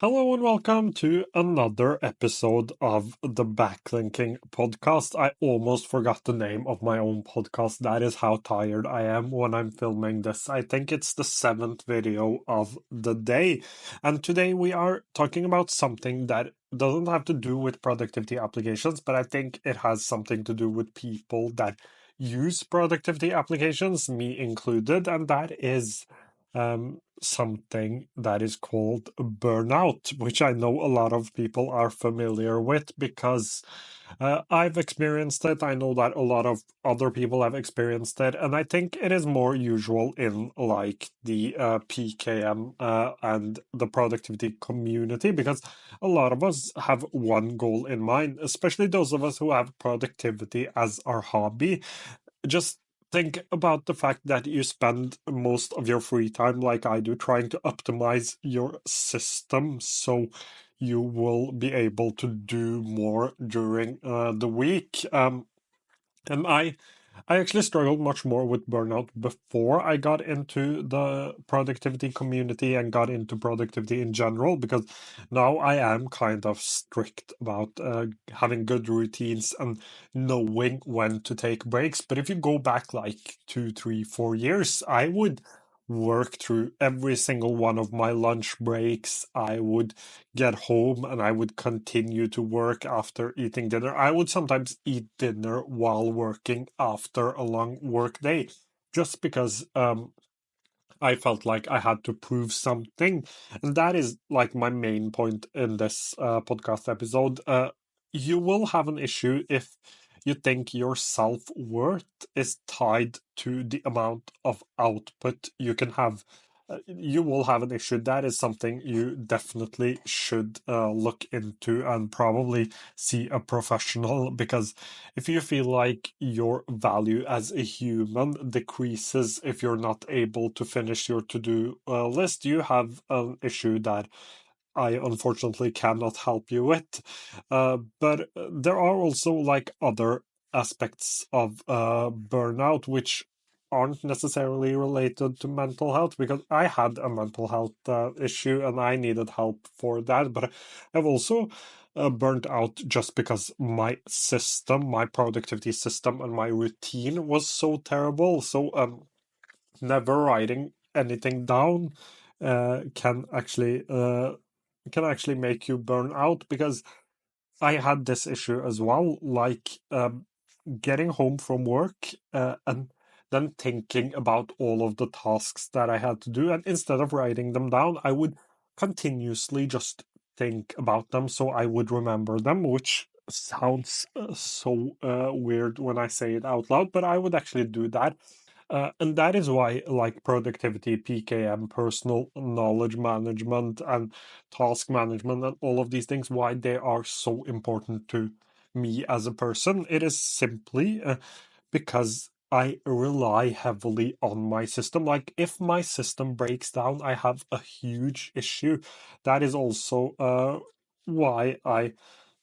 Hello and welcome to another episode of the Backlinking podcast. I almost forgot the name of my own podcast. That is how tired I am when I'm filming this. I think it's the seventh video of the day. And today we are talking about something that doesn't have to do with productivity applications, but I think it has something to do with people that use productivity applications, me included, and that is something that is called burnout, which I know a lot of people are familiar with because I've experienced it. I know that a lot of other people have experienced it, and I think it is more usual in like the PKM and the productivity community because a lot of us have one goal in mind, especially those of us who have productivity as our hobby. Just think about the fact that you spend most of your free time, like I do, trying to optimize your system so you will be able to do more during the week. And I actually struggled much more with burnout before I got into the productivity community and got into productivity in general, because now I am kind of strict about having good routines and knowing when to take breaks. But if you go back like 2, 3, 4 years, I would work through every single one of my lunch breaks. I would get home and I would continue to work after eating dinner. I would sometimes eat dinner while working after a long work day, just because I felt like I had to prove something. And that is like my main point in this podcast episode. You will have an issue if you think your self worth is tied to the amount of output you can have. You will have an issue. That is something you definitely should look into and probably see a professional, because if you feel like your value as a human decreases if you're not able to finish your to-do list, you have an issue that I unfortunately cannot help you with. But there are also like other aspects of burnout which aren't necessarily related to mental health, because I had a mental health issue and I needed help for that. But I've also burnt out just because my system, my productivity system, and my routine was so terrible. So never writing anything down uh, can actually uh, can actually make you burn out, because I had this issue as well, like getting home from work and then thinking about all of the tasks that I had to do. And instead of writing them down, I would continuously just think about them so I would remember them, which sounds so weird when I say it out loud, but I would actually do that. And that is why, like productivity, PKM, personal knowledge management, and task management, and all of these things, why they are so important to me as a person. It is simply because I rely heavily on my system. Like, if my system breaks down, I have a huge issue. That is also why I.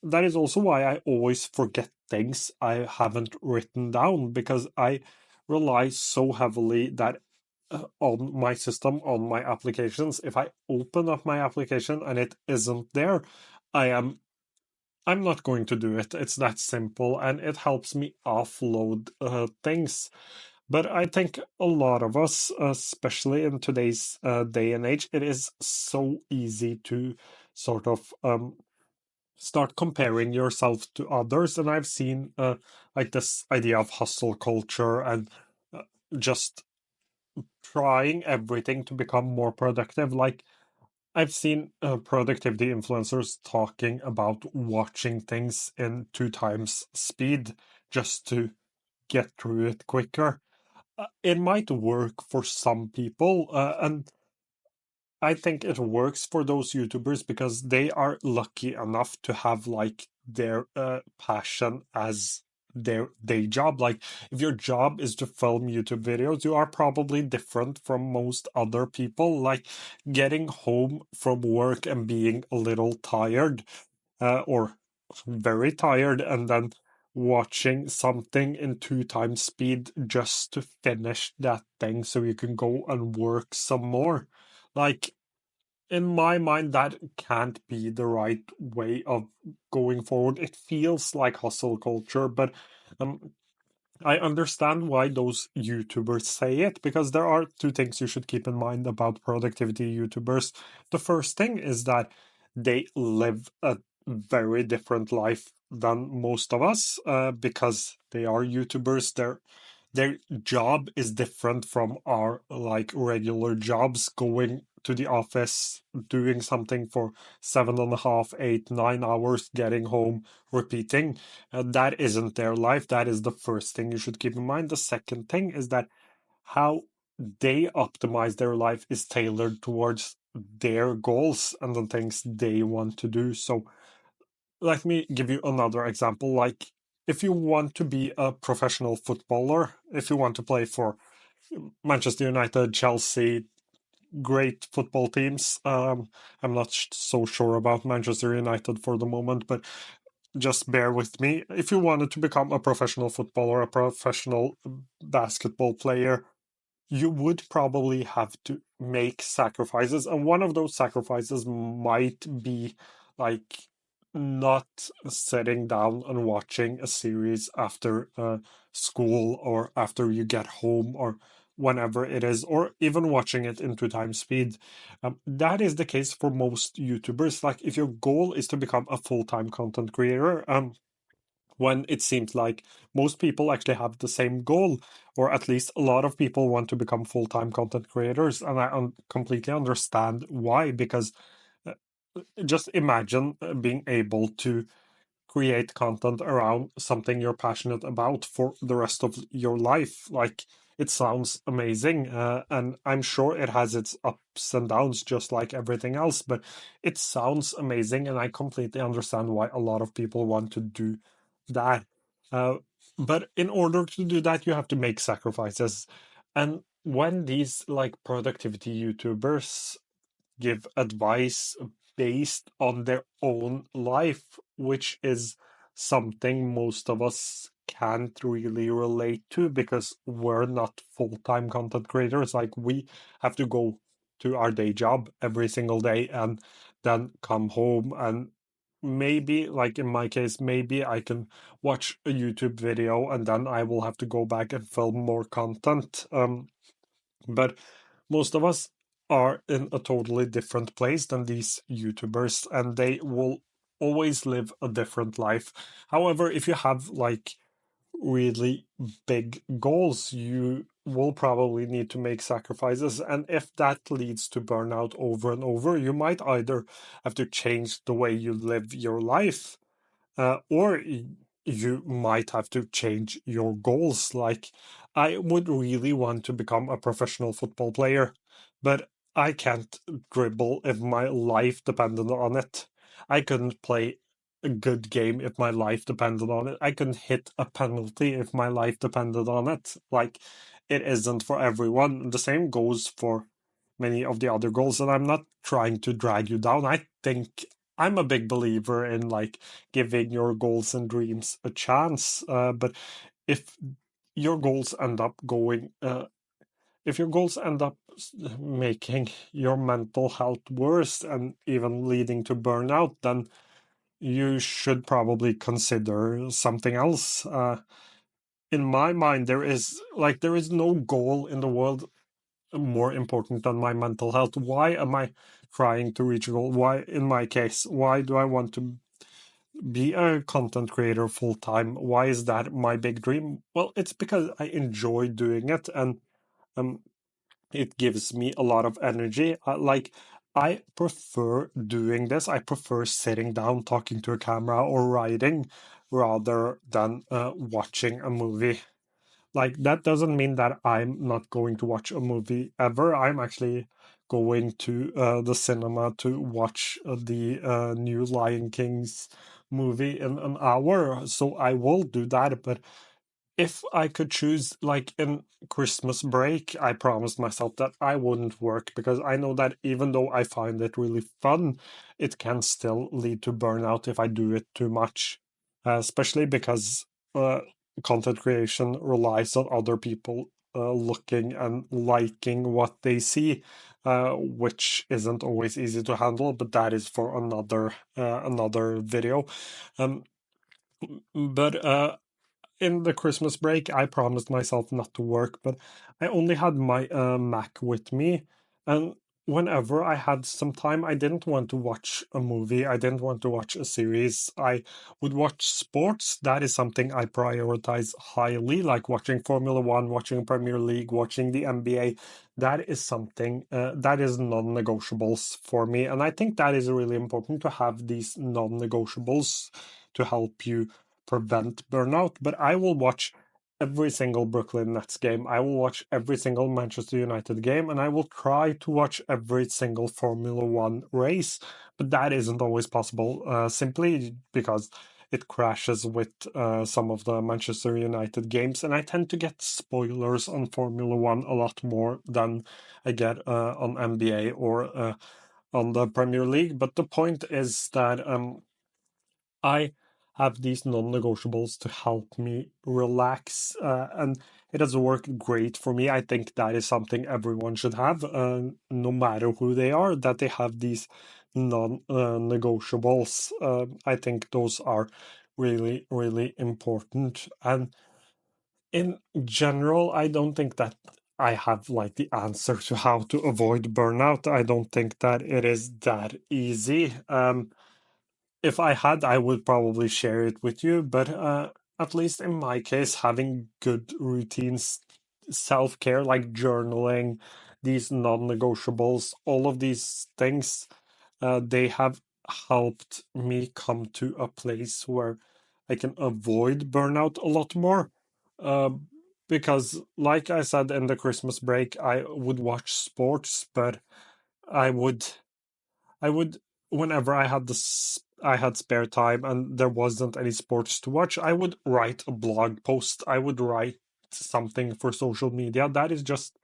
That is also why I always forget things I haven't written down, because I rely so heavily that on my system, on my applications. If I open up my application and it isn't there, I am I'm not going to do it. It's that simple, and it helps me offload things. But I think a lot of us, especially in today's day and age, it is so easy to sort of start comparing yourself to others. And I've seen like this idea of hustle culture and uh, just trying everything to become more productive. Like, I've seen productivity influencers talking about watching things in 2 times speed just to get through it quicker. It might work for some people, and I think it works for those YouTubers because they are lucky enough to have like their passion as their day job. Like, if your job is to film YouTube videos, you are probably different from most other people. Like, getting home from work and being a little tired, or very tired, and then watching something in 2 times speed just to finish that thing so you can go and work some more. Like, in my mind, that can't be the right way of going forward. It feels like hustle culture, but um, I understand why those YouTubers say it, because there are two things you should keep in mind about productivity YouTubers. The first thing is that they live a very different life than most of us, because they are YouTubers. Their job is different from our like regular jobs, going to the office, doing something for 7.5, 8, 9 hours, getting home, repeating. That isn't their life. That is the first thing you should keep in mind. The second thing is that how they optimize their life is tailored towards their goals and the things they want to do. So let me give you another example. Like, if you want to be a professional footballer, if you want to play for Manchester United, Chelsea, great football teams. I'm not so sure about Manchester United for the moment, but just bear with me. If you wanted to become a professional footballer, a professional basketball player, you would probably have to make sacrifices. And one of those sacrifices might be like not sitting down and watching a series after school or after you get home or whenever it is, or even watching it in 2 times speed. That is the case for most YouTubers. Like, if your goal is to become a full-time content creator, when it seems like most people actually have the same goal, or at least a lot of people want to become full time content creators. And I completely understand why, because uh, just imagine being able to create content around something you're passionate about for the rest of your life. Like, it sounds amazing, and I'm sure it has its ups and downs, just like everything else. But it sounds amazing, and I completely understand why a lot of people want to do that. Uh, but in order to do that, you have to make sacrifices. And when these like productivity YouTubers give advice based on their own life, which is something most of us can't really relate to because we're not full time content creators. Like, we have to go to our day job every single day and then come home. And maybe, like in my case, maybe I can watch a YouTube video and then I will have to go back and film more content. But most of us are in a totally different place than these YouTubers, and they will always live a different life. However, if you have like really big goals, you will probably need to make sacrifices. And if that leads to burnout over and over, you might either have to change the way you live your life, or you might have to change your goals. Like, I would really want to become a professional football player, but I can't dribble if my life depended on it. I couldn't play a good game if my life depended on it. I couldn't hit a penalty if my life depended on it. Like, it isn't for everyone. The same goes for many of the other goals, and I'm not trying to drag you down. I think I'm a big believer in like giving your goals and dreams a chance. But if your goals end up going, if your goals end up making your mental health worse and even leading to burnout, then you should probably consider something else. In my mind, there is no goal in the world more important than my mental health. Why am I trying to reach a goal? Why, in my case, why do I want to be a content creator full time? Why is that my big dream? Well, it's because I enjoy doing it, and um, it gives me a lot of energy. Like, I prefer doing this. I prefer sitting down, talking to a camera, or writing rather than watching a movie. Like, that doesn't mean that I'm not going to watch a movie ever. I'm actually going to the cinema to watch the new Lion King's movie in an hour. So I will do that. But if I could choose, like in Christmas break, I promised myself that I wouldn't work, because I know that even though I find it really fun, it can still lead to burnout if I do it too much, especially because uh, content creation relies on other people looking and liking what they see, which isn't always easy to handle, but that is for another video. Um, but in the Christmas break, I promised myself not to work, but I only had my Mac with me. And whenever I had some time, I didn't want to watch a movie. I didn't want to watch a series. I would watch sports. That is something I prioritize highly, like watching Formula One, watching Premier League, watching the NBA. That is something that is non-negotiables for me. And I think that is really important to have these non-negotiables to help you prevent burnout, but I will watch every single Brooklyn Nets game. I will watch every single Manchester United game, and I will try to watch every single Formula One race. But that isn't always possible, simply because it crashes with some of the Manchester United games, and I tend to get spoilers on Formula One a lot more than I get on NBA or on the Premier League. But the point is that I have these non-negotiables to help me relax, and it has worked great for me. I think that is something everyone should have, no matter who they are, that they have these non-negotiables. I think those are really, really important. And in general, I don't think that I have like the answer to how to avoid burnout. I don't think that it is that easy. If I had, I would probably share it with you, but at least in my case, having good routines, self care like journaling, these non negotiables, all of these things, they have helped me come to a place where I can avoid burnout a lot more. Uh, because, like I said in the Christmas break, I would watch sports, but I would I would, whenever I had spare time and there wasn't any sports to watch, I would write a blog post. I would write something for social media. That is just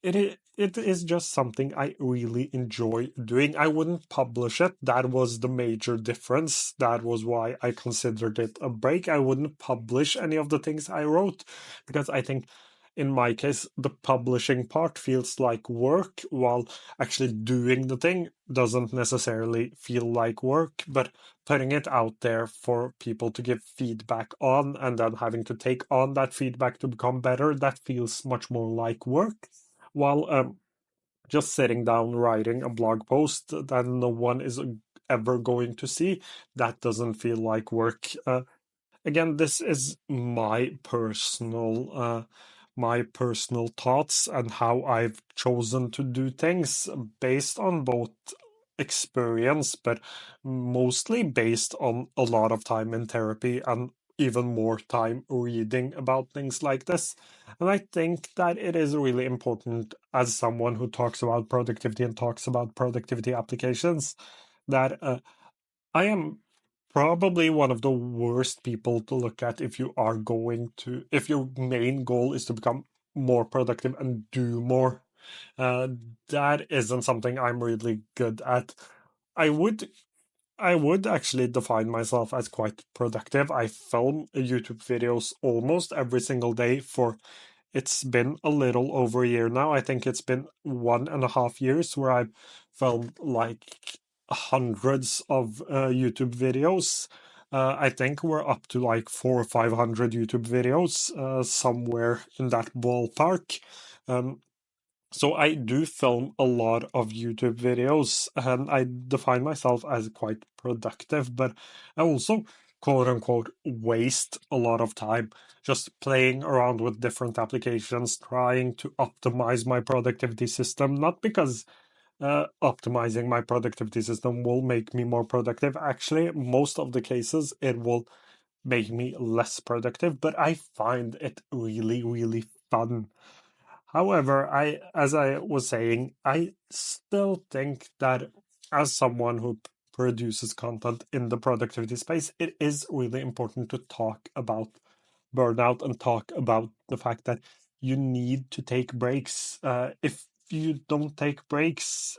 it is just something I really enjoy doing. I wouldn't publish it. That was the major difference. That was why I considered it a break. I wouldn't publish any of the things I wrote because I think in my case the publishing part feels like work while actually doing the thing doesn't necessarily feel like work, but putting it out there for people to give feedback on and then having to take on that feedback to become better, that feels much more like work. While just sitting down writing a blog post that no one is ever going to see, that doesn't feel like work. Again, this is my personal thoughts and how I've chosen to do things based on both experience, but mostly based on a lot of time in therapy and even more time reading about things like this. And I think that it is really important as someone who talks about productivity and talks about productivity applications that I am probably one of the worst people to look at if you are going to, if your main goal is to become more productive and do more. Uh, that isn't something I'm really good at. I would I would actually define myself as quite productive. I film YouTube videos almost every single day for it's been a little over a year now. I think it's been 1.5 years where I've filmed like hundreds of YouTube videos. I think we're up to like 400 or 500 YouTube videos, somewhere in that ballpark. Um, so I do film a lot of YouTube videos, and I define myself as quite productive, but I also quote unquote waste a lot of time just playing around with different applications, trying to optimize my productivity system, not because optimizing my productivity system will make me more productive. Actually, most of the cases it will make me less productive, but I find it really, really fun. However, as I was saying, I still think that as someone who produces content in the productivity space, it is really important to talk about burnout and talk about the fact that you need to take breaks. If you don't take breaks,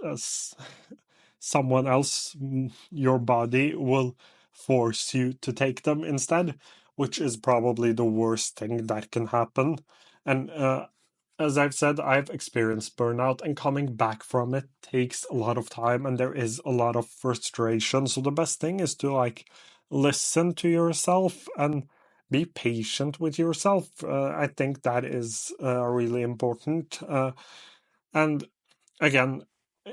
someone else, your body, will force you to take them instead, which is probably the worst thing that can happen. And as I've said, I've experienced burnout, and coming back from it takes a lot of time, and there is a lot of frustration. So the best thing is to like listen to yourself and be patient with yourself. I think that is really important. And again,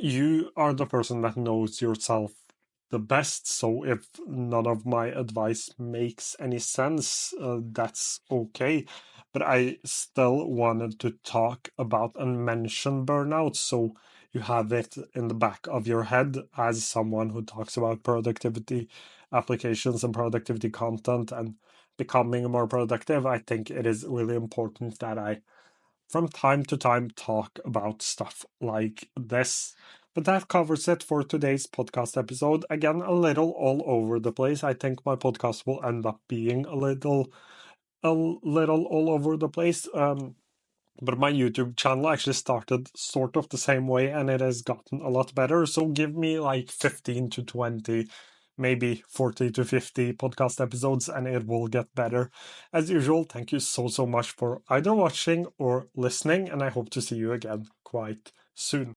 you are the person that knows yourself the best. So if none of my advice makes any sense, that's okay. But I still wanted to talk about and mention burnout. So you have it in the back of your head as someone who talks about productivity applications and productivity content and becoming more productive. I think it is really important that I from time to time talk about stuff like this. But that covers it for today's podcast episode. Again, a little all over the place. I think my podcast will end up being a little all over the place. But my YouTube channel actually started sort of the same way and it has gotten a lot better. So give me like 15 to 20, maybe 40 to 50 podcast episodes and it will get better. As usual, thank you so, so much for either watching or listening. And I hope to see you again quite soon.